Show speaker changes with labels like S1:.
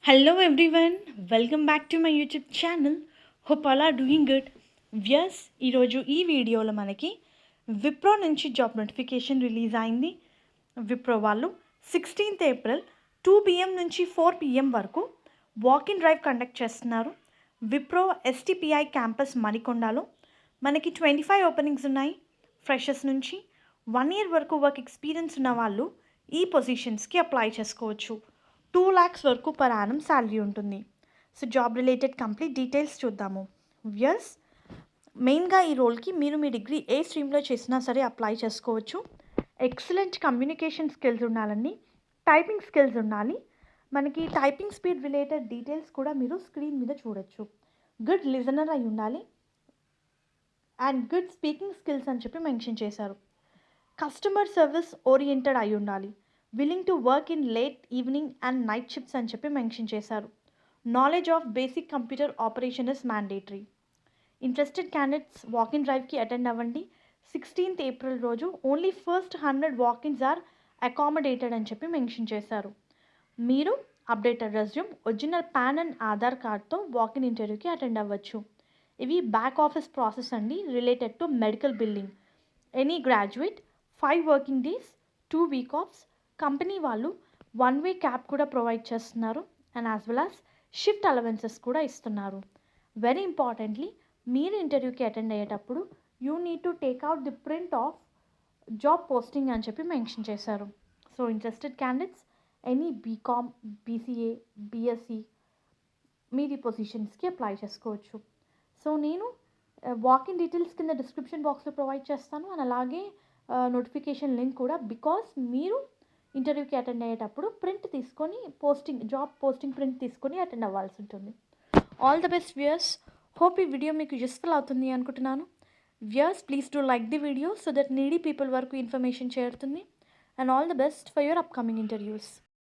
S1: Hello everyone, welcome back to my YouTube channel. Hope all are doing good. Yes, ఈరోజు ఈ వీడియోలో మనకి విప్రో నుంచి జాబ్ నోటిఫికేషన్ రిలీజ్ అయింది. విప్రో వాళ్ళు 16th ఏప్రిల్ 2 PM నుంచి 4 PM వరకు వాక్ ఇన్ డ్రైవ్ కండక్ట్ చేస్తున్నారు. విప్రో STPI క్యాంపస్ మణికొండలో మనకి 25 ఓపెనింగ్స్ ఉన్నాయి. ఫ్రెషర్స్ నుంచి 1 year వరకు వర్క్ ఎక్స్పీరియన్స్ ఉన్న వాళ్ళు ఈ పొజిషన్స్కి అప్లై చేసుకోవచ్చు. 2 lakhs వరకు పర్ యానం శాలరీ ఉంటుంది. So job related complete details చూద్దాము. వ్యూయర్స్, మెయిన్గా ఈ రోల్కి మీరు మీ డిగ్రీ ఏ స్ట్రీమ్లో చేసినా సరే అప్లై చేసుకోవచ్చు. ఎక్సలెంట్ కమ్యూనికేషన్ స్కిల్స్ ఉండాలండి, టైపింగ్ స్కిల్స్ ఉండాలి. మనకి టైపింగ్ స్పీడ్ రిలేటెడ్ డీటెయిల్స్ కూడా మీరు స్క్రీన్ మీద చూడొచ్చు. గుడ్ లిజనర్ అయి ఉండాలి అండ్ గుడ్ స్పీకింగ్ స్కిల్స్ అని చెప్పి మెన్షన్ చేశారు. కస్టమర్ సర్వీస్ ఓరియంటెడ్ అయి ఉండాలి. Willing to work in late evening and night shifts అని చెప్పి మెన్షన్ చేశారు. Knowledge of basic computer operation is mandatory. Interested candidates walk in డ్రైవ్కి అటెండ్ అవ్వండి. 16th ఏప్రిల్ రోజు only first 100 walk ins are accommodated అని చెప్పి మెన్షన్ చేశారు. మీరు updated resume, original PAN and Aadhaar కార్డ్తో వాకిన్ ఇంటర్వ్యూకి అటెండ్ అవ్వచ్చు. ఇవి బ్యాక్ ఆఫీస్ ప్రాసెస్ అండి, related to medical billing. Any graduate 5 working days, 2 week offs. Company వాళ్ళు 1 way క్యాబ్ కూడా ప్రొవైడ్ చేస్తున్నారు and as well as shift allowances కూడా ఇస్తున్నారు. వెరీ ఇంపార్టెంట్లీ, మీరు ఇంటర్వ్యూకి అటెండ్ అయ్యేటప్పుడు you need to take out the print of job posting అని చెప్పి మెన్షన్ చేశారు. So interested candidates any BCom, BCA, BSc మీరు ఈ పొజిషన్స్కి అప్లై చేసుకోవచ్చు. సో నేను వాకిన్ డీటెయిల్స్ కింద డిస్క్రిప్షన్ బాక్స్లో ప్రొవైడ్ చేస్తాను అండ్ అలాగే నోటిఫికేషన్ లింక్ కూడా. బికాస్ మీరు ఇంటర్వ్యూకి అటెండ్ అయ్యేటప్పుడు ప్రింట్ తీసుకొని జాబ్ పోస్టింగ్ ప్రింట్ తీసుకొని అటెండ్ అవ్వాల్సి ఉంటుంది. All the best viewers. Hope ఈ వీడియో మీకు యూస్ఫుల్ అవుతుంది అనుకుంటున్నాను. Viewers, please do like the video so that needy people వరకు ఇన్ఫర్మేషన్ చేరుతుంది. And all the best for your upcoming interviews.